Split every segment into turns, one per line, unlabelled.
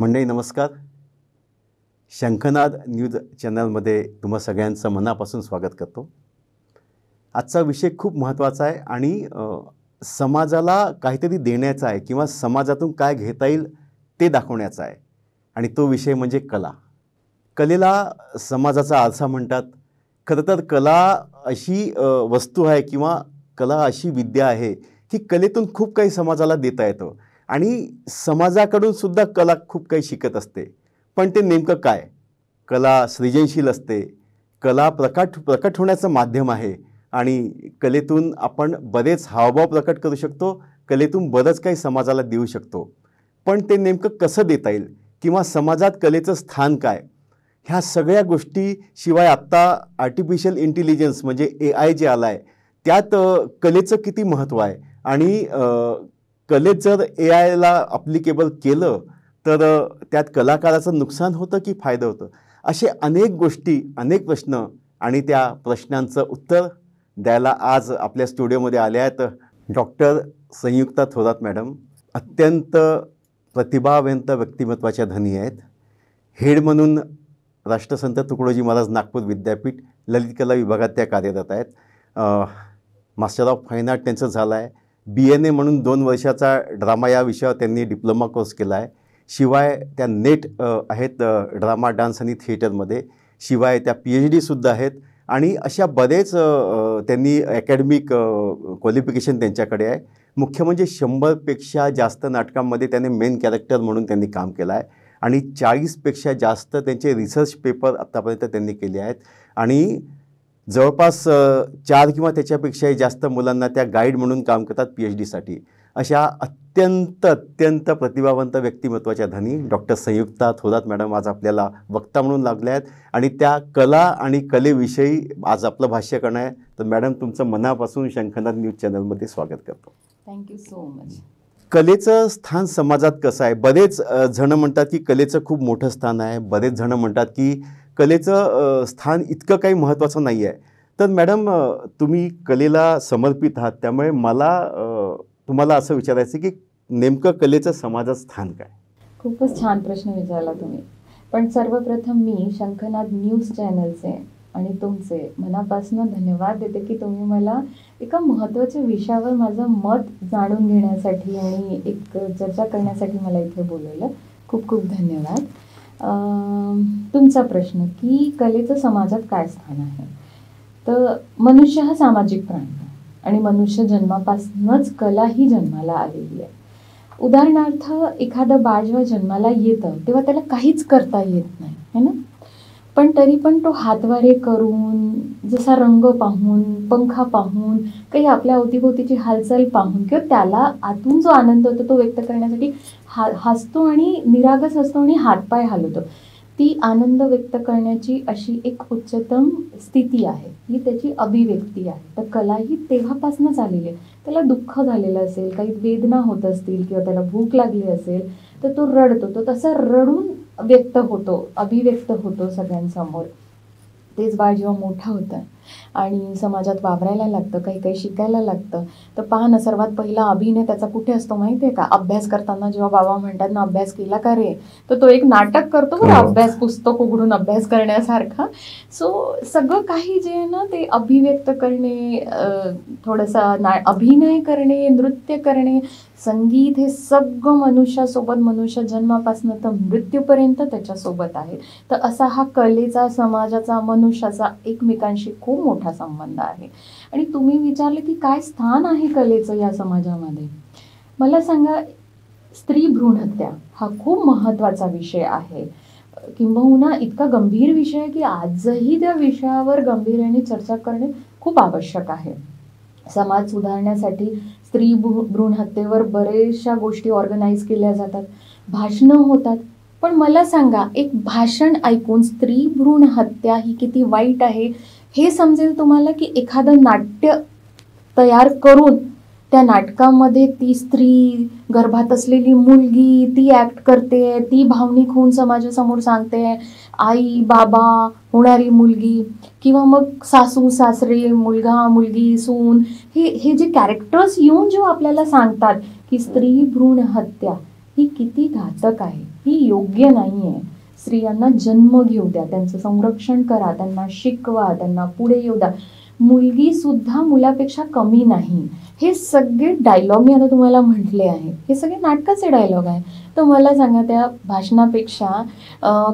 मंडळी नमस्कार. शंखनाद न्यूज चॅनलमध्ये तुम्हा सगळ्यांचं मनापासून स्वागत करतो. आजचा विषय खूप महत्त्वाचा आहे आणि समाजाला काहीतरी देण्याचा आहे किंवा समाजातून काय घेता येईल ते दाखवण्याचा आहे आणि तो विषय म्हणजे कला. कलेला समाजाचा आरसा म्हणतात. खरं तर कला अशी वस्तू आहे किंवा कला अशी विद्या आहे की कलेतून खूप काही समाजाला देता येतं आणि समाजाकडून सुद्धा कला खूप काही शिकत असते. पण ते नेमकं काय? कला सृजनशील असते, कला प्रकट होण्याचं माध्यम आहे आणि कलेतून आपण बरेच हावभाव प्रकट करू शकतो, कलेतून बरंच काही समाजाला देऊ शकतो. पण ते नेमकं कसं देता येईल किंवा समाजात कलेचं स्थान काय, ह्या सगळ्या गोष्टी शिवाय आत्ता आर्टिफिशियल इंटेलिजन्स म्हणजे AI जे आला आहे त्यात कलेचं किती महत्त्व आहे आणि कलेत जर AIला अप्लिकेबल केलं तर त्यात कलाकाराचं नुकसान होतं की फायदा होतं, असे अनेक गोष्टी, अनेक प्रश्न आणि त्या प्रश्नांचं उत्तर द्यायला आज आपल्या स्टुडिओमध्ये आल्या आहेत डॉक्टर संयुक्ता थोरात मॅडम. अत्यंत प्रतिभावंत व्यक्तिमत्वाच्या धनी आहेत. हेड म्हणून राष्ट्रसंत तुकडोजी महाराज नागपूर विद्यापीठ ललित कला विभागात त्या कार्यरत आहेत. मास्टर ऑफ फाईन आर्ट त्यांचं झालं आहे. BNA म्हणून 2 वर्षाचा ड्रामा या विषयावर त्यांनी डिप्लोमा कोर्स केला आहे. शिवाय त्या नेट आहेत ड्रामा, डान्स आणि थिएटरमध्ये. शिवाय त्या PhD सुद्धा आहेत आणि अशा बरेच त्यांनी अकॅडमिक क्वालिफिकेशन त्यांच्याकडे आहे. मुख्य म्हणजे 100पेक्षा जास्त नाटकांमध्ये त्याने मेन कॅरेक्टर म्हणून त्यांनी काम केलं आहे आणि 40पेक्षा जास्त त्यांचे रिसर्च पेपर आत्तापर्यंत त्यांनी केले आहेत आणि जवळपास 4 किंवा त्याच्यापेक्षाही जास्त मुलांना त्या गाईड म्हणून काम करतात PhDसाठी. अशा अत्यंत प्रतिभावंत व्यक्तिमत्वाच्या धनी डॉक्टर संयुक्ता थोरात मॅडम आज आपल्याला वक्ता म्हणून लागल्या आहेत आणि त्या कला आणि कलेविषयी आज आपलं भाष्य करणार आहे. तर मॅडम तुमचं मनापासून शंखनाद न्यूज चॅनलमध्ये स्वागत करतो.
Thank you so much.
कलेचं स्थान समाजात कसं आहे? बरेच जण म्हणतात की कलेचं खूप मोठं स्थान आहे, बरेच जण म्हणतात की कलेचं स्थान इतकं काही महत्त्वाचं नाही आहे. तर मॅडम तुम्ही कलेला समर्पित आहात, त्यामुळे मला तुम्हाला असं विचारायचं की नेमकं कलेचं समाजात स्थान काय?
खूपच छान प्रश्न विचारला तुम्ही. पण सर्वप्रथम मी शंखनाद न्यूज चॅनलचे आणि तुमचे मनापासून धन्यवाद देते की तुम्ही मला एका महत्त्वाच्या विषयावर माझं मत जाणून घेण्यासाठी आणि एक चर्चा करण्यासाठी मला इथे बोलवलं. खूप खूप धन्यवाद. तुमचा प्रश्न की कलेचं समाजात काय स्थान आहे, तर मनुष्य हा सामाजिक प्राणी आहे आणि मनुष्य जन्मापासूनच कला ही जन्माला आलेली आहे. उदाहरणार्थ एखादं बाळ जेव्हा जन्माला येतं तेव्हा त्याला काहीच करता येत नाही, है ना. पण तरी पण तो हातवारे करून, जसा रंग पाहून, पंखा पाहून, काही आपल्या अवतीभोवतीची हालचाल पाहून किंवा त्याला आतून जो आनंद होतो तो व्यक्त करण्यासाठी हसतो आणि निरागस हसतो आणि हातपाय हलवतो. ती आनंद व्यक्त करण्याची अशी एक उच्चतम स्थिती आहे, ही त्याची अभिव्यक्ती आहे. तर कला ही तेव्हापासूनच आलेली आहे. त्याला दुःख झालेलं असेल, काही वेदना होत असतील किंवा त्याला भूक लागली असेल तर तो रडतो. तो तसा रडून व्यक्त होतो, अभिव्यक्त होतो सगळ्यांसमोर. तेच बाळ जेव्हा मोठं होतं आणि समाजात वावरायला लागतं, काही काही शिकायला लागतं, तर पहा ना, सर्वात पहिला अभिनय त्याचा कुठे असतो माहिती आहे का? अभ्यास करताना जेव्हा बाबा म्हणतात ना, अभ्यास केला का रे, तर तो एक नाटक करतो बरं, अभ्यास पुस्तक उघडून अभ्यास करण्यासारखा. सो सगळं काही जे आहे ना ते अभिव्यक्त करणे, थोडासा अभिनय करणे, नृत्य करणे, संगीत, हे सगळं मनुष्यासोबत, मनुष्य जन्मापासून तर मृत्यूपर्यंत त्याच्यासोबत आहे. तर असा हा कलेचा, समाजाचा, मनुष्याचा एकमेकांशी खूप मोठा संबंध आहे. आणि तुम्ही विचारले की काय स्थान आहे कलेचं या समाजामध्ये, मला सांगा, स्त्री भ्रूण हत्या हा खूप महत्त्वाचा विषय आहे, किंबहुना इतका गंभीर विषय आहे की आजही त्या विषयावर गंभीर्याने चर्चा करणे खूप आवश्यक आहे. समाज सुधारण्यासाठी स्त्री भ्रूण हत्येवर बरेचशा गोष्टी ऑर्गनाईज केल्या जातात, भाषणं होतात. पण मला सांगा, एक भाषण ऐकून स्त्री भ्रूण हत्या ही किती वाईट आहे हे समजेल तुम्हाला की एखादं नाट्य तयार करून त्या नाटकामध्ये ती स्त्री, गर्भात असलेली मुलगी ती ॲक्ट करते, ती भावनिक होऊन समाजासमोर सांगते, आई बाबा, होणारी मुलगी, किंवा मग सासू सासरे, मुलगा मुलगी, सून, हे जे कॅरेक्टर्स येऊन जो आपल्याला सांगतात की स्त्री भ्रूण हत्या ही किती घातक आहे, ही योग्य नाही आहे. स्त्रियांना जन्म घेऊ द्या, त्यांचं संरक्षण करा, त्यांना शिकवा, त्यांना पुढे येऊ द्या. मुलगी सुद्धा मुलापेक्षा कमी नाही. हे सगळे डायलॉग मी आता तुम्हाला म्हटले आहे, हे सगळे नाटकाचे डायलॉग आहे. तर मला सांगा, त्या भाषणापेक्षा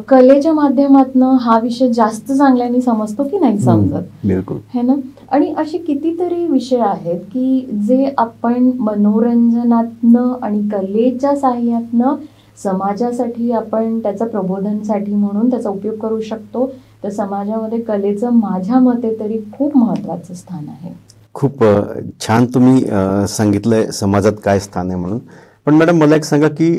कलेच्या माध्यमातनं हा विषय जास्त चांगल्याने समजतो की नाही समजत?
बिलकुल
है ना. आणि असे कितीतरी विषय आहेत की जे आपण मनोरंजनातनं आणि कलेच्या साह्यातनं समाजासाठी, आपण त्याचं प्रबोधनसाठी म्हणून त्याचा उपयोग करू शकतो. तर समाजामध्ये कलेचं माझ्या मते तरी खूप महत्त्वाचं स्थान आहे.
खूप छान तुम्ही सांगितलंय समाजात काय स्थान आहे म्हणून. पण मॅडम मला एक सांगा की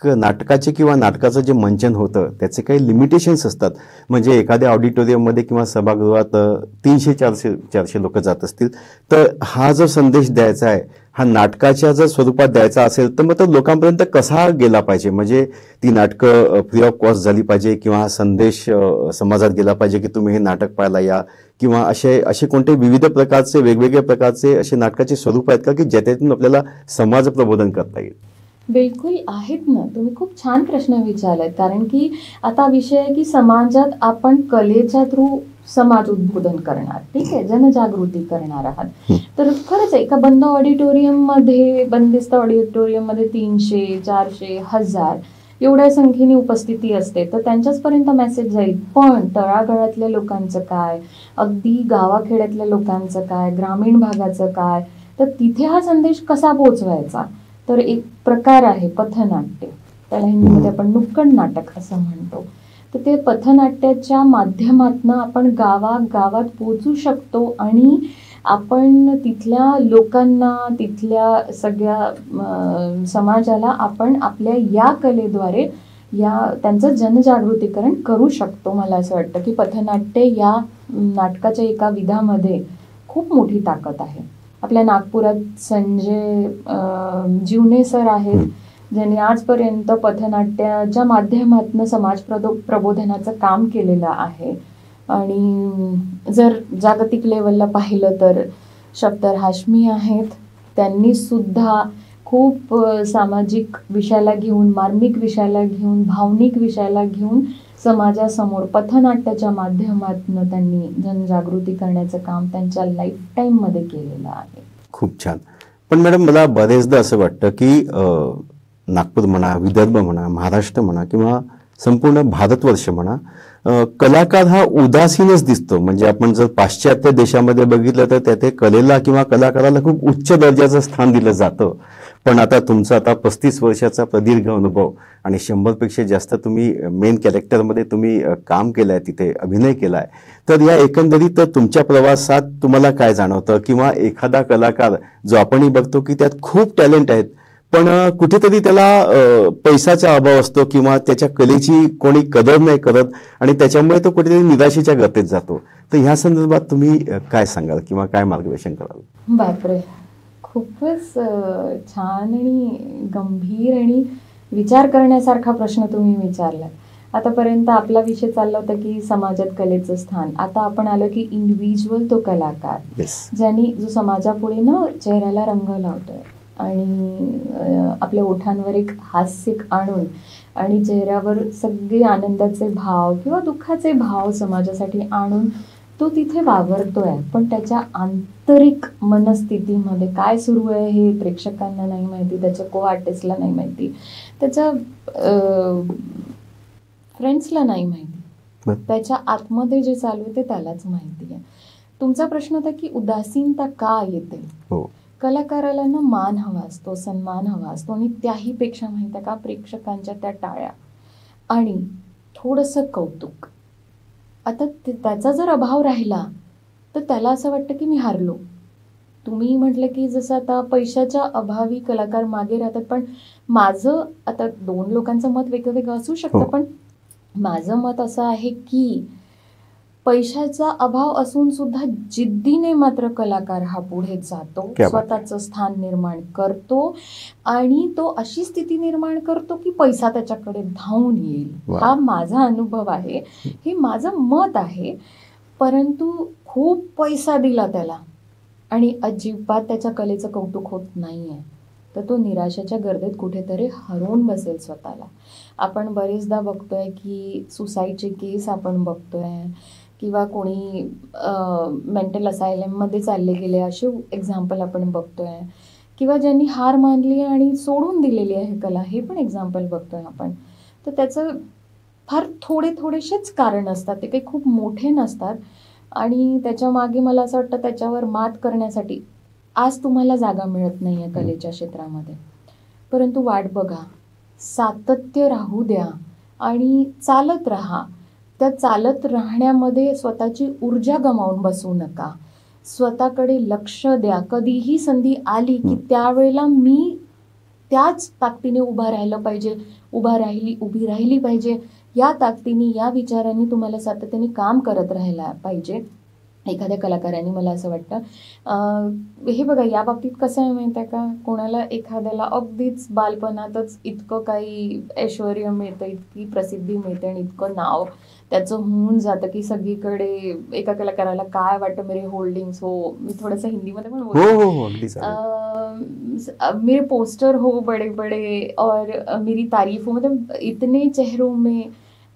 नाटकाचे किंवा नाटकाचं जे मंचन होतं त्याचे काही लिमिटेशन्स असतात. म्हणजे एखाद्या ऑडिटोरियममध्ये किंवा सभागृहात 300-400 लोक जात असतील, तर हा जो संदेश द्यायचा आहे हा नाटकाच्या जर स्वरूपात द्यायचा असेल तर मग तो लोकांपर्यंत कसा गेला पाहिजे? म्हणजे ती नाटकं फ्री ऑफ कॉस्ट झाली पाहिजे किंवा हा संदेश समाजात गेला पाहिजे की तुम्ही हे नाटक पाहायला या, किंवा असे कोणते विविध प्रकारचे वेगवेगळे प्रकारचे असे नाटकाचे स्वरूप आहेत का की ज्याच्यातून आपल्याला समाज प्रबोधन करता येईल?
बिलकुल आहेत ना. तुम्ही खूप छान प्रश्न विचारलात. कारण की आता विषय आहे की समाजात आपण कलेच्या थ्रू समाज उद्बोधन करणार, ठीक आहे, जनजागृती करणार आहात. तर खरंच एका बंद ऑडिटोरियममध्ये, बंदिस्त ऑडिटोरियममध्ये 300-400 1000 एवढ्या संख्येने उपस्थिती असते, तर त्यांच्याचपर्यंत मेसेज जाईल. पण तळागाळातल्या लोकांचं काय, अगदी गावाखेड्यातल्या लोकांचं काय, ग्रामीण भागाचं काय, तर तिथे हा संदेश कसा पोहोचवायचा? तर एक प्रकार आहे पथनाट्य, त्याला हिंदीमध्ये आपण नुक्कड नाटक असं म्हणतो. तर ते पथनाट्याच्या माध्यमातून आपण गावागावात पोहोचू शकतो आणि आपण तिथल्या लोकांना, तिथल्या सगळ्या समाजाला आपण आपल्या या कलेद्वारे त्यांचं जनजागृतीकरण करू शकतो. मला असं वाटतं की पथनाट्य या नाटकाच्या एका विधामध्ये खूप मोठी ताकद आहे. आपल्या नागपुरात संजय जीवने सर आहेत, ज्यांनी आजपर्यंत पथनाट्याच्या माध्यमातून समाज प्रबोधनाचं काम केलेलं आहे. आणि जर जागतिक लेवलला पाहिलं तर शब्दर हाशमी आहेत, त्यांनी सुद्धा खूप सामाजिक विषयाला घेऊन, मार्मिक विषयाला घेऊन, भावनिक विषयाला घेऊन समाजासमोर पथनाट्याच्या माध्यमातून त्यांनी जनजागृती करण्याचं काम त्यांच्या लाईफ टाईममध्ये केलेलं आहे.
खूप छान. पण मॅडम मला बरेचदा असं वाटतं की नागपूर म्हणा, विदर्भ म्हणा, महाराष्ट्र म्हणा किंवा संपूर्ण भारतवर्ष म्हणा, कलाकार हा उदासीनच दिसतो. म्हणजे आपण जर पाश्चात्य देशामध्ये बघितलं तर त्याथे कलेला किंवा कलाकाराला खूप उच्च दर्जाचं स्थान दिलं जातं. पण आता तुमचा 35 वर्षाचा प्रदीर्घ अनुभव आणि 100पेक्षा जास्त तुम्ही मेन कॅरेक्टरमध्ये तुम्ही काम केलं आहे, तिथे अभिनय केला आहे. तर या एकंदरीत तुमच्या प्रवासात तुम्हाला काय जाणवतं? किंवा एखादा कलाकार जो आपणही बघतो की त्यात खूप टॅलेंट आहेत, पण कुठेतरी त्याला पैशाचा अभाव असतो किंवा त्याच्या कलेची कोणी कदर नाही करत आणि त्याच्यामुळे तो कुठेतरी निराशेच्या गतीत जातो. तर ह्या संदर्भात तुम्ही काय सांगाल किंवा काय मार्गदर्शन कराल?
बापरे, खूपच छान आणि गंभीर आणि विचार करण्यासारखा प्रश्न तुम्ही विचारलात. आतापर्यंत आपला विषय चालला होता की समाजात कलेचं स्थान. आता आपण आलो की इंडिव्हिज्युअल तो कलाकार, ज्यांनी जो समाजापुढे ना चेहऱ्याला रंग लावतोय आणि आपल्या ओठांवर एक हास्य आणून आणि चेहऱ्यावर सगळे आनंदाचे भाव किंवा दुःखाचे भाव समाजासाठी आणून तो तिथे वावरतोय. पण त्याच्या आंतरिक मनस्थितीमध्ये काय सुरू आहे हे प्रेक्षकांना नाही माहिती, त्याच्या को आर्टिस्टला नाही माहिती, त्याच्या फ्रेंड्सला नाही माहिती. त्याच्या आतमध्ये जे चालू आहे ते त्यालाच माहिती आहे. तुमचा प्रश्न होता की उदासीनता का येते? कलाकाराला ना मान हवा असतो, सन्मान हवा असतो आणि त्याहीपेक्षा माहिती आहे का, प्रेक्षकांच्या त्या टाळ्या आणि थोडंसं कौतुक. आता त्याचा जर अभाव राहिला तर त्याला असं वाटतं की मी हारलो. तुम्ही म्हटलं की जसं आता पैशाच्या अभावी कलाकार मागे राहतात, पण माझं आता 2 लोकांचं मत वेगळं असू शकतं, पण माझं मत असं आहे की पैशाचा अभाव असून सुद्धा जिद्दीने मात्र कलाकार हा पुढे जातो, स्वतःचं स्थान निर्माण करतो आणि तो अशी स्थिती निर्माण करतो की पैसा त्याच्याकडे धावून येईल. हा माझा अनुभव आहे, हे माझं मत आहे. परंतु खूप पैसा दिला त्याला आणि अजिबात त्याच्या कलेचं कौतुक होत नाहीये, तर तो निराशेच्या गर्दीत कुठेतरी हरवून बसेल स्वतःला. आपण बरेचदा बघतोय की सुसाईडचे केस आपण बघतोय किंवा कोणी मेंटल असायलममध्ये चालले गेले असे एक्झाम्पल आपण बघतोय, किंवा ज्यांनी हार मानली आणि सोडून दिलेली आहे कला, हे पण एक्झाम्पल बघतोय आपण. तर त्याचं फार थोडेसेच कारण असतात, ते काही खूप मोठे नसतात. आणि त्याच्या मागे मला असं वाटतं त्याच्यावर मात करण्यासाठी आज तुम्हाला जागा मिळत नाही आहे कलेच्या क्षेत्रामध्ये, परंतु वाट बघा, सातत्य राहू द्या आणि चालत राहा. त्या चालत राहण्यामध्ये स्वतःची ऊर्जा गमावून बसू नका, स्वतःकडे लक्ष द्या. कधीही संधी आली की त्यावेळेला मी त्याच ताकदीने उभी राहिली पाहिजे, या ताकदीने, या विचारांनी तुम्हाला सातत्याने काम करत राहायला पाहिजे. एखाद्या कलाकारांनी, मला असं वाटतं, हे बघा, या बाबतीत कसं आहे माहिती आहे का, कोणाला एखाद्याला अगदीच बालपणातच इतकं काही ऐश्वर्य मिळतं, इतकी प्रसिद्धी मिळते आणि इतकं नाव त्याचं होऊन जातं की सगळीकडे एका कलाकाराला काय वाटतं, मेरे होल्डिंग्स हो, मी थोडंसं हिंदीमध्ये पण मेरे पोस्टर हो बड़े बड़े और मेरी तारीफ हो, मतलब इतने चेहरों में,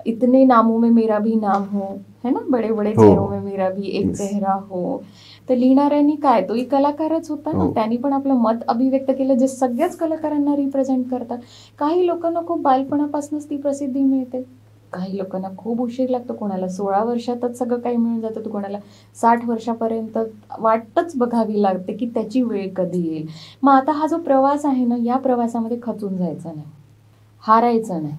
इतने नामों में मेरा भी नाम हो, है ना, बड़े बड़े चेहरों में मेरा भी एक चेहरा हो. तर लिहिणाऱ्यांनी काय, तोही कलाकारच होता ना, त्यांनी पण आपलं मत अभिव्यक्त केलं, जे सगळ्याच कलाकारांना रिप्रेझेंट करतात. काही लोकांना खूप बालपणापासूनच ती प्रसिद्धी मिळते, काही लोकांना खूप उशीर लागतो, कोणाला 16 वर्षातच सगळं काही मिळून जातं, तर कोणाला 60 वर्षापर्यंत वाटच बघावी लागते की त्याची वेळ कधी येईल. मग आता हा जो प्रवास आहे ना, या प्रवासामध्ये खचून जायचं नाही, हारायचं नाही,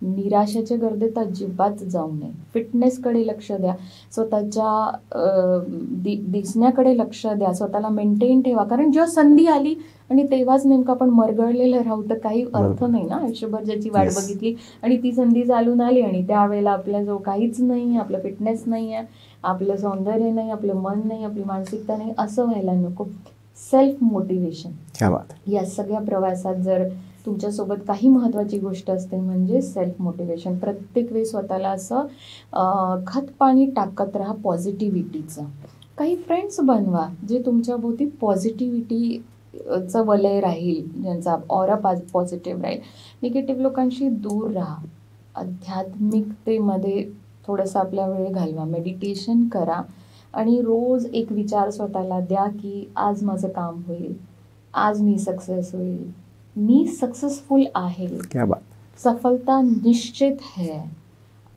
निराशेच्या गर्दीत अजिबात जाऊ नये. फिटनेसकडे लक्ष द्या, स्वतःच्या दिसण्याकडे लक्ष द्या, स्वतःला मेंटेन ठेवा. कारण जेव्हा संधी आली आणि तेव्हाच नेमकं आपण मरगळलेलं राहू तर काही अर्थ नाही ना. आयुष्यभर ज्याची वाट बघितली आणि ती संधी चालून आली आणि त्यावेळेला आपल्याजवळ काहीच नाही, आपलं फिटनेस नाही आहे, आपलं सौंदर्य नाही, आपलं मन नाही, आपली मानसिकता नाही, असं व्हायला नको. सेल्फ मोटिवेशन, या सगळ्या प्रवासात जर तुमच्यासोबत काही महत्त्वाची गोष्ट असते म्हणजे सेल्फ मोटिवेशन. प्रत्येक वेळी स्वतःला असं खत पाणी टाकत राहा पॉझिटिव्हिटीचं. काही फ्रेंड्स बनवा जे तुमच्याभोवती पॉझिटिव्हिटीचं वलय राहील, ज्यांचा ऑरा पॉझिटिव्ह राहील. निगेटिव्ह लोकांशी दूर राहा. आध्यात्मिकतेमध्ये थोडंसं आपला वेळ घालवा, मेडिटेशन करा आणि रोज एक विचार स्वतःला द्या की आज माझं काम होईल, आज मी सक्सेस होईल, मी सक्सेसफुल आहे, सफलता निश्चित है.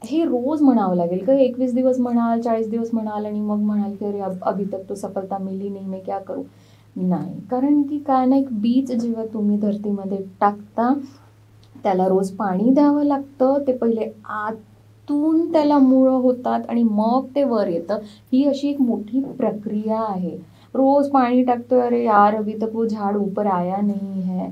हे रोज म्हणावं लागेल का 21 दिवस म्हणाल, 40 दिवस म्हणाल आणि मग म्हणाल की अरे अभी तक तो सफलता मिली नहीं, मैं क्या करूं. नाही, कारण की काय ना, एक बीज जेव्हा तुम्ही धरतीमध्ये टाकता त्याला रोज पाणी द्यावं लागतं. ते पहिले आतून त्याला मुळं होतात आणि मग ते वर येतं. ही अशी एक मोठी प्रक्रिया आहे. रोज पाणी टाकतोय, अरे यार अभी तक वो झाड ऊपर आया नहीं है,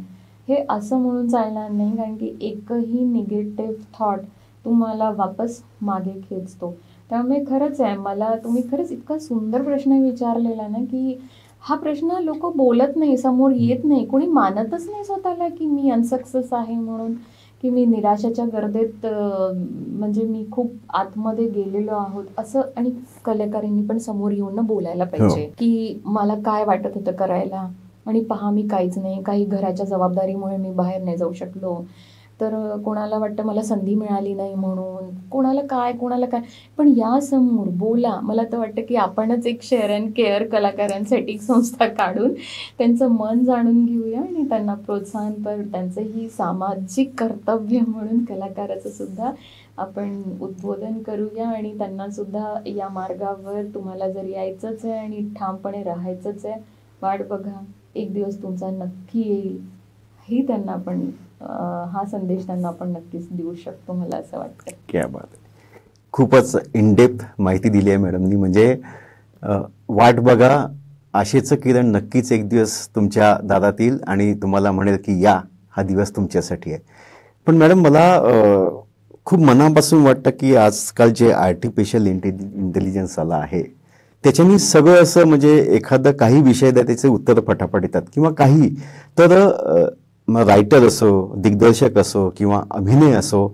हे असं म्हणून चालणार नाही. कारण की एकही निगेटिव्ह थॉट तुम्हाला वापस मागे खेचतो. त्यामुळे खरंच आहे, मला तुम्ही खरंच इतका सुंदर प्रश्न विचारलेला ना, की हा प्रश्न लोक बोलत नाही, समोर येत नाही, कोणी मानतच नाही स्वतःला की मी अनसक्सेस आहे म्हणून, की मी निराशाच्या गर्दीत म्हणजे मी खूप आतमध्ये गेलेलो आहोत असं. आणि कलाकारांनी पण समोर येऊन बोलायला पाहिजे की मला काय वाटत होतं करायला आणि पहा मी काहीच नाही, काही घराच्या जबाबदारीमुळे मी बाहेर नाही जाऊ शकलो, तर कोणाला वाटतं मला संधी मिळाली नाही म्हणून, कोणाला काय, पण या समोर बोला. मला तर वाटतं की आपणच एक शेअर अँड केअर कलाकारांसाठी संस्था काढून त्यांचं मन जाणून घेऊया आणि त्यांना प्रोत्साहन पर त्यांचं ही सामाजिक कर्तव्य म्हणून कलाकाराचं सुद्धा आपण उद्बोधन करूया आणि त्यांना सुद्धा या मार्गावर तुम्हाला जर यायचंच आहे आणि ठामपणे राहायचंच आहे, वाट बघा, एक दिवस तुमचा नक्की येईल. ही त्यांना आपण हा संदेश त्यांना आपण नक्कीच देऊ शकतो, मला असं वाटतं.
क्या बात आहे. खूपच इनडेप्थ माहिती दिली आहे मॅडमनी. म्हणजे वाट बघा, आशेचं किरण नक्कीच एक दिवस तुमच्या दारात येईल आणि तुम्हाला म्हणेल की या, हा दिवस तुमच्यासाठी आहे. पण मॅडम मला खूप मनापासून वाटतं की आजकाल जे आर्टिफिशियल इंटेलिजन्स आला आहे त्याच्यानी सगळं असं, म्हणजे एखादं काही विषय द्या त्याचे उत्तर फटाफट येतात किंवा काही, तर रायटर असो, दिग्दर्शक असो किंवा अभिनय असो,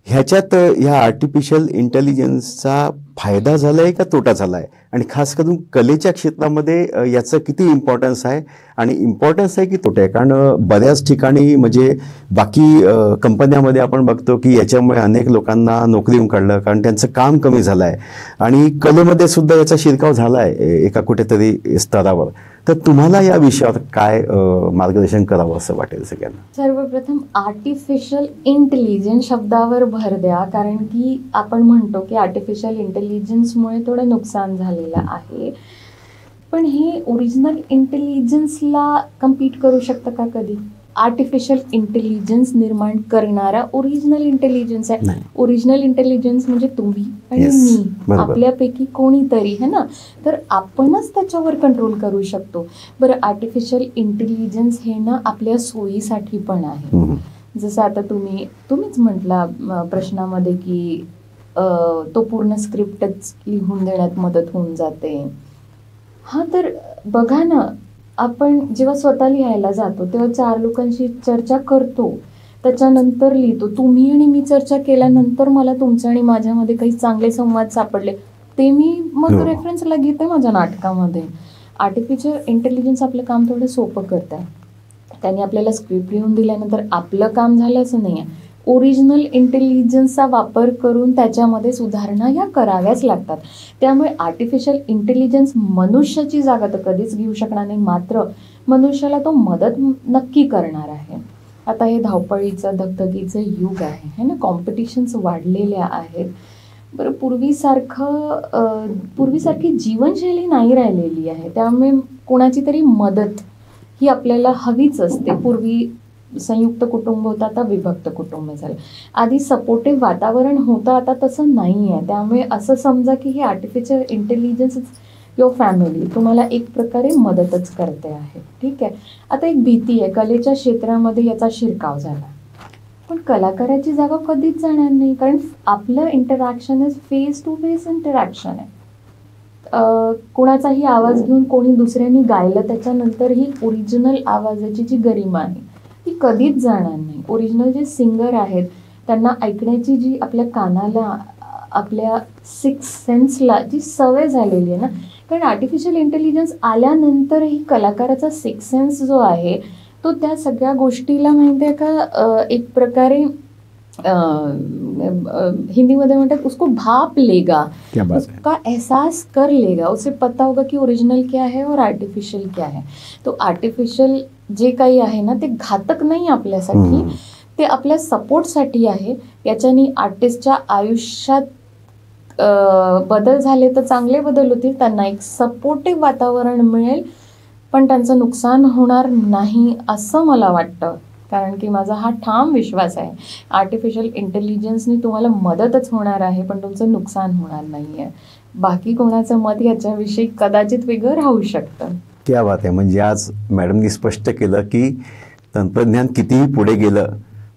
ह्याच्यात ह्या आर्टिफिशियल इंटेलिजन्सचा फायदा झाला आहे का तोटा झाला आहे, आणि खास करून कलेच्या क्षेत्रामध्ये याचं किती इम्पॉर्टन्स आहे, आणि इम्पॉर्टन्स आहे की तोटा आहे? कारण बऱ्याच ठिकाणी म्हणजे बाकी कंपन्यामध्ये आपण बघतो की याच्यामुळे अनेक लोकांना नोकरीहून काढलं, कारण त्यांचं काम कमी झालं आहे, आणि कलेमध्ये सुद्धा याचा शिरकाव झाला आहे एका कुठेतरी स्तरावर. तर तुम्हाला या विषयावर काय मार्गदर्शन करावं असं वाटेल सगळ्यांना?
सर्वप्रथम आर्टिफिशियल इंटेलिजन्स शब्दावर भर द्या, कारण की आपण म्हणतो की आर्टिफिशियल इंटेलिजन्समुळे थोडं नुकसान झालेलं आहे, पण हे ओरिजिनल इंटेलिजन्सला कम्पीट करू शकतं का कधी? आर्टिफिशियल इंटेलिजन्स निर्माण करणारा ओरिजिनल इंटेलिजन्स आहे.
नाही.
ओरिजिनल इंटेलिजन्स म्हणजे तुम्ही आणि
Yes,
मी,
बरोबर.
आपल्यापैकी कोणीतरी, है ना? तर आपणच त्याच्यावर कंट्रोल करू शकतो. बरं, आर्टिफिशियल इंटेलिजन्स हे ना आपल्या सोयीसाठी पण आहे.
हम्म.
जसं आता तुम्हीच म्हटला प्रश्नामध्ये की तो पूर्ण स्क्रिप्टच लिहून देण्यात मदत होऊन जाते. हा, तर बघा ना, आपण जेव्हा स्वतः लिहायला जातो तेव्हा 4 लोकांशी चर्चा करतो, त्याच्यानंतर लिहितो. तुम्ही आणि मी चर्चा केल्यानंतर मला तुमच्या आणि माझ्यामध्ये काही चांगले संवाद सापडले, ते मी मग
हो.
रेफरन्सला घेते माझ्या नाटकामध्ये. आर्टिफिशियल इंटेलिजन्स आपलं काम थोडं सोपं करत आहे. त्यांनी आपल्याला स्क्रिप्ट लिहून दिल्यानंतर आपलं काम झालं असं नाही आहे. ओरिजिनल इंटेलिजन्सचा वापर करून त्याच्यामध्ये सुधारणा या कराव्याच लागतात. त्यामुळे आर्टिफिशियल इंटेलिजन्स मनुष्याची जागा तर कधीच घेऊ शकणार नाही, मात्र मनुष्याला तो मदत नक्की करणार आहे. आता हे धावपळीचं धगधगीचं युग आहे, है ना? कॉम्पिटिशन्स वाढलेल्या आहेत. बरं, पूर्वीसारखी जीवनशैली नाही राहिलेली आहे, त्यामुळे कोणाची तरी मदत ही आपल्याला हवीच असते. पूर्वी संयुक्त कुटुंब होतं, आता विभक्त कुटुंब झालं. आधी सपोर्टिव्ह वातावरण होतं, आता तसं नाही आहे. त्यामुळे असं समजा की हे आर्टिफिशियल इंटेलिजन्स युअर फॅमिली तुम्हाला एक प्रकारे मदतच करते आहे. ठीक आहे. आता एक भीती आहे, कलेच्या क्षेत्रामध्ये याचा शिरकाव झाला, पण कलाकाराची जागा कधीच जाणार नाही, कारण आपलं interaction is face to face interaction आहे. कोणाचाही आवाज घेऊन कोणी दुसऱ्यांनी गायलं त्याच्यानंतर ही ओरिजिनल आवाजाची जी गरिमा आहे ती कधीच जाणार नाही. ओरिजिनल जे सिंगर आहेत त्यांना ऐकण्याची जी आपल्या कानाला, आपल्या सिक्स सेन्सला जी सवय झालेली आहे ना, कारण आर्टिफिशियल इंटेलिजन्स आल्यानंतरही कलाकाराचा सिक्स सेन्स जो आहे तो त्या सगळ्या गोष्टीला माहिती आहे का, एक प्रकारे हिंदी मध्ये म्हणतात उसको भाप लेगा, उसका एहसास कर लेगा, उसे पता होगा कि ओरिजिनल क्या है और आर्टिफिशियल क्या है. तो आर्टिफिशियल जे काही आहे ना ते घातक नाही आपल्यासाठी, ते आपल्या सपोर्टसाठी आहे. याच्याने आर्टिस्टच्या आयुष्यात बदल झाले तर चांगले बदल होतील, त्यांना एक सपोर्टिव्ह वातावरण मिळेल, पण त्यांचं नुकसान होणार नाही असं मला वाटतं. कारण की माझा हा ठाम विश्वास आहे, आर्टिफिशियल इंटेलिजन्सनी तुम्हाला मदतच होणार आहे, पण तुमचं नुकसान होणार नाही आहे. बाकी कोणाचं मत याच्याविषयी कदाचित वेगळं राहू शकतं.
क्या बात आहे. म्हणजे आज मॅडमनी स्पष्ट केलं की तंत्रज्ञान कितीही पुढे गेलं,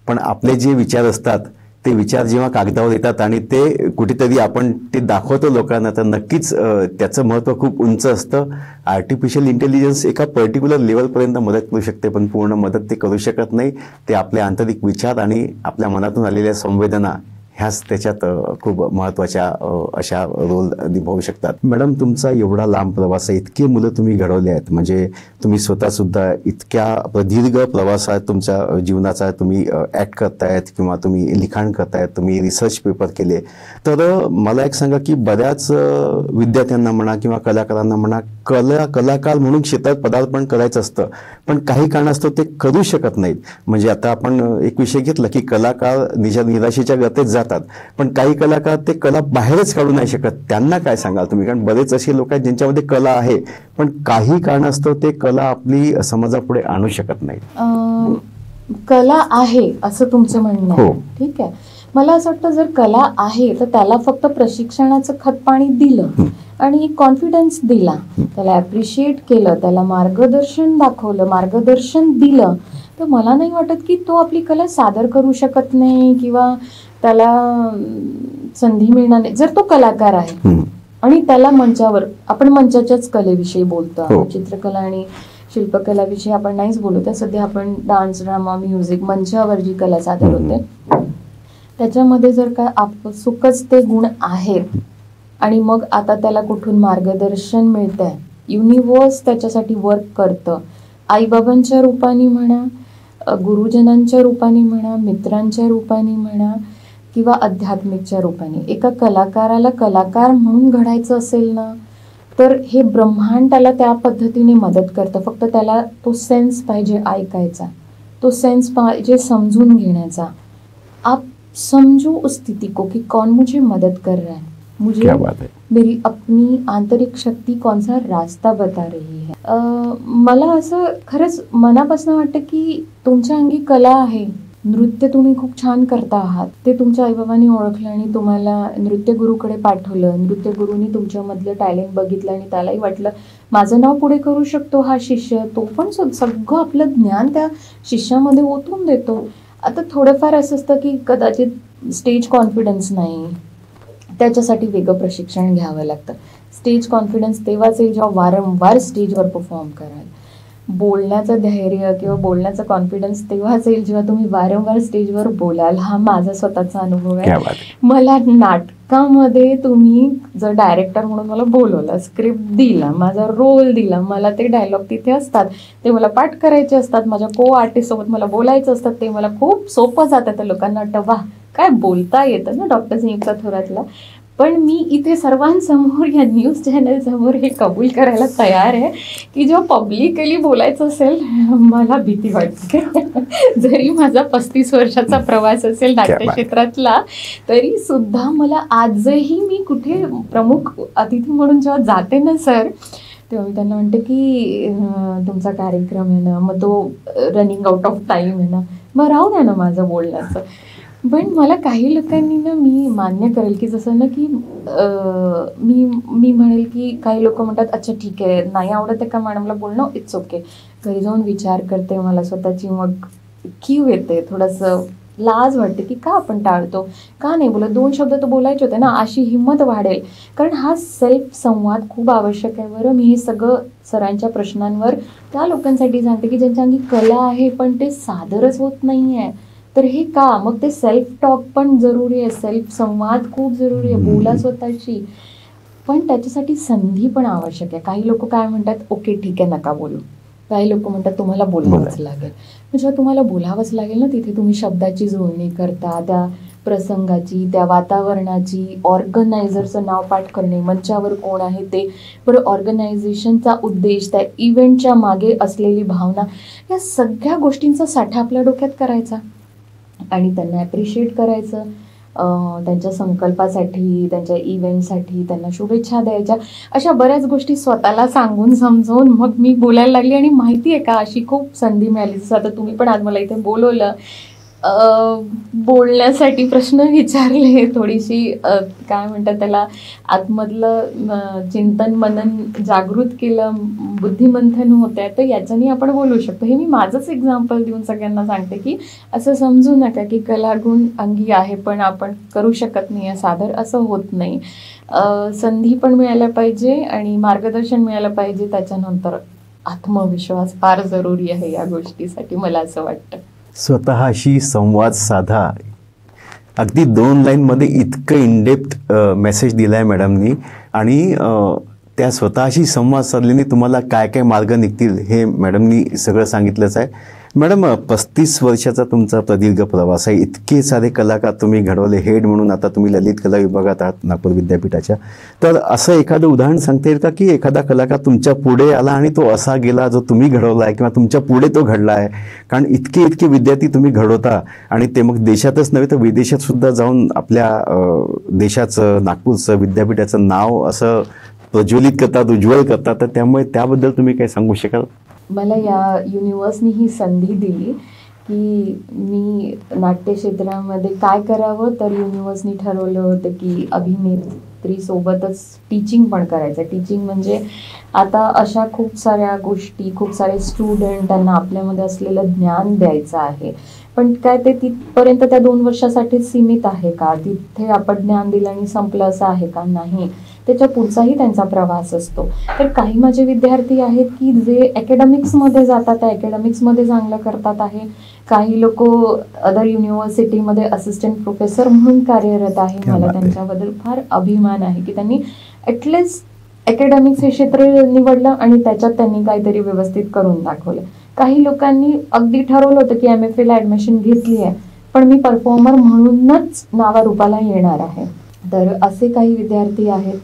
पण आपले जे विचार असतात ते विचार जेव्हा कागदावर येतात आणि ते कुठेतरी आपण ते दाखवतो लोकांना, तर नक्कीच त्याचं महत्त्व खूप उंच असतं. आर्टिफिशियल इंटेलिजन्स एका पर्टिक्युलर लेवलपर्यंत मदत करू शकते, पण पूर्ण मदत ते करू शकत नाही. ते आपले आंतरिक विचार आणि आपल्या मनातून आलेल्या संवेदना ह्याच त्याच्यात खूप महत्त्वाच्या अशा रोल निभावू शकतात. मॅडम, तुमचा एवढा लांब प्रवास आहे, इतके मुलं तुम्ही घडवले आहेत, म्हणजे तुम्ही स्वतःसुद्धा इतक्या प्रदीर्घ प्रवासात तुमच्या जीवनाचा तुम्ही ॲक्ट करतायत किंवा तुम्ही लिखाण करतायत, तुम्ही रिसर्च पेपर केले. तर मला एक सांगा की बऱ्याच विद्यार्थ्यांना म्हणा किंवा कलाकारांना म्हणा कलाकार म्हणून क्षेत्रात पदार्पण करायचं असतं, पण काही कारणास्तव ते करू शकत नाहीत. म्हणजे आता आपण एक विषय घेतला की कलाकार निराशेच्या गतीत जातात, पण काही कलाकार ते कला बाहेरच काढू नाही शकत. त्यांना काय सांगाल तुम्ही? कारण बरेच असे लोक आहेत ज्यांच्यामध्ये कला आहे, पण काही कारणास्तव ते कला आपली समाजापुढे आणू शकत नाहीत.
कला आहे असं तुमचं म्हणणं आहे.
हो.
ठीक आहे. मला असं वाटतं जर कला आहे तर त्याला फक्त प्रशिक्षणाचं खतपाणी दिलं आणि कॉन्फिडन्स दिला, त्याला ॲप्रिशिएट केलं, त्याला मार्गदर्शन दाखवलं, मार्गदर्शन दिलं, तर मला नाही वाटत की तो आपली कला सादर करू शकत नाही किंवा त्याला संधी मिळणार नाही. जर तो कलाकार आहे आणि त्याला मंचावर, आपण मंचाच्याच कलेविषयी बोलतो, चित्रकला आणि शिल्पकलाविषयी आपण नाहीच बोलू, त्या सध्या आपण डान्स, ड्रामा, म्युझिक, मंचावर जी कला सादर होते त्याच्यामध्ये जर का आपसुकच ते गुण आहेत आणि मग आता त्याला कुठून मार्गदर्शन मिळतंय, युनिव्हर्स त्याच्यासाठी वर्क करतं, आईबाबांच्या रूपाने म्हणा, गुरुजनांच्या रूपाने म्हणा, मित्रांच्या रूपाने म्हणा किंवा आध्यात्मिकच्या रूपाने. एका कलाकाराला कलाकार म्हणून घडायचं असेल ना, तर हे ब्रह्मांड त्याला त्या पद्धतीने मदत करतं. फक्त त्याला तो सेन्स पाहिजे ऐकायचा, तो सेन्स पाहिजे समजून घेण्याचा. आप समझो उस स्थिति को कि कौन मुझे मदद कर रहा है, मुझे
क्या बात है.
मेरी अपनी आंतरिक शक्ती कौन सा रास्ता बता रही है. मला असं खरंच मनापासून वाटतं की तुमच्या अंगी कला आहे, नृत्य तुम्ही खूप छान करता आहात. ते तुमच्या आईबाबांनी ओळखलं आणि तुम्हाला नृत्यगुरूकडे पाठवलं. नृत्यगुरूंनी तुमच्यामधलं टॅलेंट बघितलं आणि त्यालाही वाटलं माझं नाव पुढे करू शकतो हा शिष्य. तो पण सगळं आपलं ज्ञान त्या शिष्यामध्ये ओतून देतो. आता थोडंफार असं असतं की कदाचित स्टेज कॉन्फिडन्स नाही, त्याच्यासाठी वेगळं प्रशिक्षण घ्यावं लागतं. स्टेज कॉन्फिडन्स तेव्हाच येईल जेव्हा वारंवार स्टेजवर परफॉर्म कराल. बोलण्याचं धैर्य किंवा बोलण्याचं कॉन्फिडन्स तेव्हाच येईल जेव्हा तुम्ही वारंवार स्टेजवर बोलाल. हा माझा स्वतःचा अनुभव आहे. मला नाटकामध्ये तुम्ही जर डायरेक्टर म्हणून मला बोलवलं, स्क्रिप्ट दिला, माझा रोल दिला, मला ते डायलॉग तिथे असतात, ते मला पाठ करायचे असतात, माझ्या को आर्टिस्ट सोबत मला बोलायचं असतात, ते मला खूप सोपं जातं. तर लोकांना वाटतं वा काय बोलता येतं ना डॉक्टर संयुक्ता थोरातला. पण मी इथे सर्वांसमोर या न्यूज चॅनल समोर हे कबूल करायला तयार आहे की जेव्हा पब्लिकली बोलायचं असेल मला भीती वाटते. जरी माझा 35 वर्षाचा प्रवास असेल नाट्यक्षेत्रातला, तरी सुद्धा मला आजही मी कुठे प्रमुख अतिथी म्हणून जेव्हा जाते ना सर, तेव्हा मी त्यांना म्हणते की तुमचा कार्यक्रम आहे ना, मग तो रनिंग आउट ऑफ टाईम आहे ना, मग राहू द्या ना माझं बोलण्याचं. पण मला काही लोकांनी ना, मी मान्य करेल की जसं ना की मी म्हणेल की काही लोक म्हणतात अच्छा ठीक आहे, नाही आवडत आहे का मॅडमला बोलणं, इट्स ओके. घरी जाऊन विचार करते मला स्वतःची, मग कीव येते, थोडंसं लाज वाटते की का आपण टाळतो, का नाही बोलत, 2 शब्द तर बोलायचे होते ना, अशी हिंमत वाढेल. कारण हा सेल्फ संवाद खूप आवश्यक आहे. बरं, मी हे सगळं सरांच्या प्रश्नांवर त्या लोकांसाठी सांगते की ज्यांच्या अंगी कला आहे पण ते सादरच होत नाही आहे. तर हे का, मग ते सेल्फ टॉक पण जरुरी आहे, सेल्फ संवाद खूप जरुरी आहे, बोला स्वतःची. पण त्याच्यासाठी संधी पण आवश्यक आहे. काही लोक काय म्हणतात, ओके ठीक आहे नका बोलू. काही लोक म्हणतात तुम्हाला बोलावंच लागेल. जेव्हा तुम्हाला बोलावंच लागेल ना, तिथे तुम्ही शब्दाची जुळणी करता, त्या प्रसंगाची, त्या वातावरणाची, ऑर्गनायझरचं नाव पाठ करणे, मंचावर कोण आहे ते, बरं ऑर्गनायझेशनचा उद्देश, त्या इव्हेंटच्या मागे असलेली भावना, या सगळ्या गोष्टींचा साठा आपल्या डोक्यात करायचा आणि त्यांना ॲप्रिशिएट करायचं. त्यांच्या संकल्पासाठी, त्यांच्या इव्हेंटसाठी त्यांना शुभेच्छा द्यायच्या. अशा बऱ्याच गोष्टी स्वतःला सांगून समजावून मग मी बोलायला लागली. आणि माहिती आहे का, अशी खूप संधी मिळाली. जसं आता तुम्ही पण आज मला इथे बोलवलं, बोलण्यासाठी प्रश्न विचारले, थोडीशी काय म्हणतात त्याला, आतमधलं चिंतन मनन जागृत केलं, बुद्धिमंथन होते. तर याच्याने आपण बोलू शकतो. हे मी माझंच एक्झाम्पल देऊन सगळ्यांना सांगते की असं समजू नका की कलागुण अंगी आहे पण आपण करू शकत नाही आहे सादर, असं होत नाही. संधी पण मिळायला पाहिजे आणि मार्गदर्शन मिळायला पाहिजे. त्याच्यानंतर आत्मविश्वास फार जरुरी आहे या गोष्टीसाठी, मला असं वाटतं.
स्वतःशी संवाद साधा. अगदी 2 लाईनमध्ये इतकं इनडेप्थ मेसेज दिला आहे मॅडमनी. आणि त्या स्वतःशी संवाद साधल्याने तुम्हाला काय काय मार्ग निघतील हे मॅडमनी सगळं सांगितलंच आहे. मॅडम, 35 वर्षाचा तुमचा प्रदीर्घ प्रवास आहे. इतके सारे कलाकार तुम्ही घडवले. हेड म्हणून आता तुम्ही ललित कला विभागात आहात नागपूर विद्यापीठाच्या. तर असं एखादं उदाहरण सांगता येईल का की एखादा कलाकार तुमच्या पुढे आला आणि तो असा गेला जो तुम्ही घडवला आहे, किंवा तुमच्या पुढे तो घडला आहे? कारण इतके विद्यार्थी तुम्ही घडवता आणि ते मग देशातच नव्हे तर विदेशात सुद्धा जाऊन आपल्या देशाचं, नागपूरचं विद्यापीठाचं नाव असं प्रज्वलित करतात, उज्ज्वल करतात. तर त्यामुळे त्याबद्दल तुम्ही काय सांगू शकाल?
मला या युनिव्हर्सनी ही संधी दिली की मी नाट्यक्षेत्रामध्ये काय करावं. तर युनिव्हर्सनी ठरवलं होतं की अभिनेत्रीसोबतच टीचिंग पण करायचं. टीचिंग म्हणजे आता अशा खूप साऱ्या गोष्टी, खूप सारे स्टुडंट, त्यांना आपल्यामध्ये असलेलं ज्ञान द्यायचं आहे. पण काय ते तिथपर्यंत त्या 2 वर्षासाठी सीमित आहे का? तिथे आपण ज्ञान दिलं आणि संपलं असं आहे का? नाही. त्याच्या पुढचाही त्यांचा प्रवास असतो. तर काही माझे विद्यार्थी आहेत की जे अकॅडमिक्समध्ये जातात, अकॅडमिक्समध्ये चांगलं करतात आहे. काही लोक अदर युनिव्हर्सिटीमध्ये असिस्टंट प्रोफेसर म्हणून कार्यरत आहे. मला त्यांच्याबद्दल फार अभिमान आहे की त्यांनी ॲटलिस्ट अकॅडमिक्स हे क्षेत्र निवडलं आणि त्याच्यात त्यांनी काहीतरी व्यवस्थित करून दाखवलं. काही लोकांनी अगदी ठरवलं होतं की MFA ला ॲडमिशन घेतली आहे, पण मी परफॉर्मर म्हणूनच नावारूपाला येणार आहे. तर असे काही विद्यार्थी आहेत.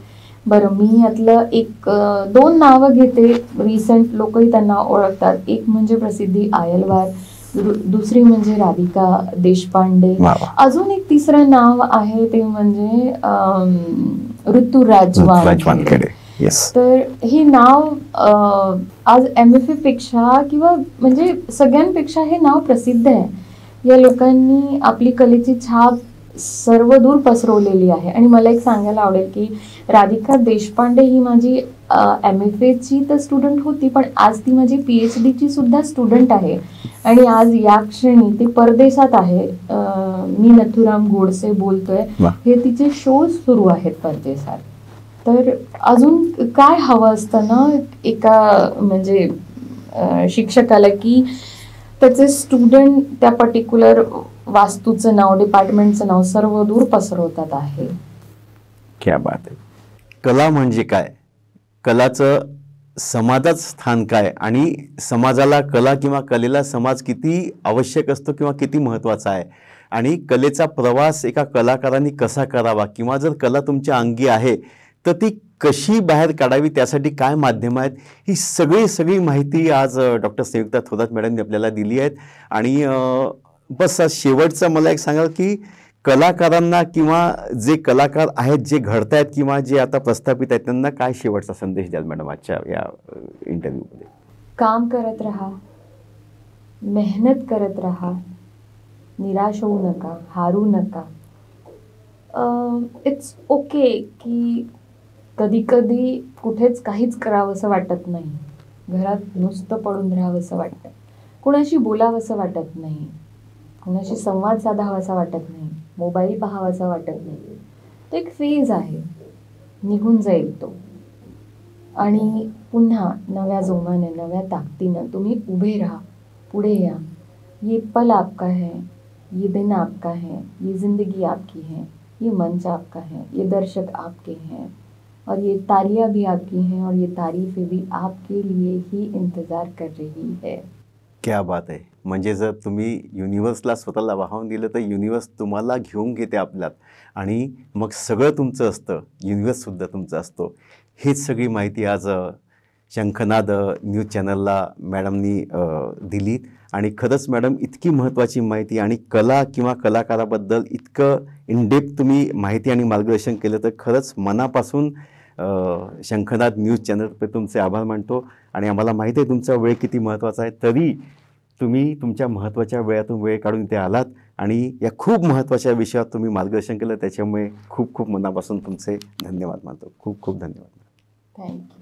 बरं, मी यातलं दोन नावं घेते. रिसेंट लोकही त्यांना ओळखतात. एक म्हणजे प्रसिद्धी आयलवार, दुसरी म्हणजे राधिका देशपांडे. अजून एक तिसरं नाव आहे ते म्हणजे ऋतुराज वानखेडे. तर हे नाव आज MFA पेक्षा किंवा म्हणजे सगळ्यांपेक्षा हे नाव प्रसिद्ध आहे. या लोकांनी आपली कलेची छाप सर्वदूर पसरवलेली आहे. आणि मला एक सांगायला आवडेल की राधिका देशपांडे ही माझी MFA ची तर स्टुडंट होती, पण आज ती माझी PhD ची सुद्धा स्टुडंट आहे. आणि आज या क्षणी ती परदेशात आहे. मी नथुराम गोडसे बोलतोय. हे तिचे शोज सुरू आहेत परदेशात. तर अजून काय हवं असतं ना एका म्हणजे शिक्षकाला की त्याचे स्टुडंट त्या पर्टिक्युलर वास्तूचं नाव, डिपार्टमेंटचं नाव सर्व दूर पसरवतात आहे.
क्या बात आहे. कला म्हणजे काय, कलाचं समाजात स्थान काय, आणि समाजाला कला किंवा कलेला समाज किती आवश्यक असतो किंवा किती महत्त्वाचा आहे, आणि कलेचा प्रवास एका कलाकारांनी कसा करावा, किंवा जर कला तुमच्या अंगी आहे तर ती कशी बाहेर काढावी, त्यासाठी काय माध्यमं आहेत, ही सगळी माहिती आज डॉक्टर संयुक्ता थोरात मॅडमनी आपल्याला दिली आहेत. आणि बस शेवटचं मला एक सांगाल की कलाकारांना किंवा जे कलाकार आहेत, जे घडत आहेत किंवा जे आता प्रस्थापित आहेत, त्यांना काय शेवटचा संदेश द्याल मॅडम आजच्या या इंटरव्ह्यूमध्ये?
काम करत राहा, मेहनत करत राहा, निराश होऊ नका, हारू नका. इट्स ओके की कधी कधी कुठेच काहीच करावंसं वाटत नाही, घरात नुसतं पडून राहावंसं वाटतं, कुणाशी बोलावंसं वाटत नाही, कुणाशी संवाद साधावासा वाटत नाही, मोबाईल पाहावासा वाटत नाही. तो एक फेज आहे, निघून जाईल तो. आणि पुन्हा नव्या जोमाने, नव्या ताकदीनं तुम्ही उभे राहा, पुढे या. ये पल आपका है, ये दिन आपका है, ये जिंदगी आपकी है, ये मंच आपका है, ये दर्शक आपके हैं, और ये तालियां भी आपकी हैं, और ये तारीफें भी आपके लिए ही इंतज़ार कर रही है.
क्या बात आहे. म्हणजे जर तुम्ही युनिवर्सला स्वतःला वाहून दिलं तर युनिवर्स तुम्हाला घेऊन घेते आपल्यात, आणि मग सगळं तुमचं असतं, युनिवर्ससुद्धा तुमचं असतो. हीच सगळी माहिती आज शंखनाद न्यूज चॅनलला मॅडमनी दिली. आणि खरंच मॅडम, इतकी महत्त्वाची माहिती आणि कला किंवा कलाकाराबद्दल इतकं इनडेप्थ तुम्ही माहिती आणि मार्गदर्शन केलं, तर खरंच मनापासून शंखनाद न्यूज चॅनलवर तुमचे आभार मानतो. आणि आम्हाला माहिती आहे तुमचा वेळ किती महत्त्वाचा आहे, तरी तुम्ही तुमच्या महत्त्वाच्या वेळातून वेळ काढून इथे आलात आणि या खूप महत्त्वाच्या विषयात तुम्ही मार्गदर्शन केलं, त्याच्यामुळे खूप खूप मनापासून तुमचे धन्यवाद मानतो. खूप खूप धन्यवाद.
थँक्यू.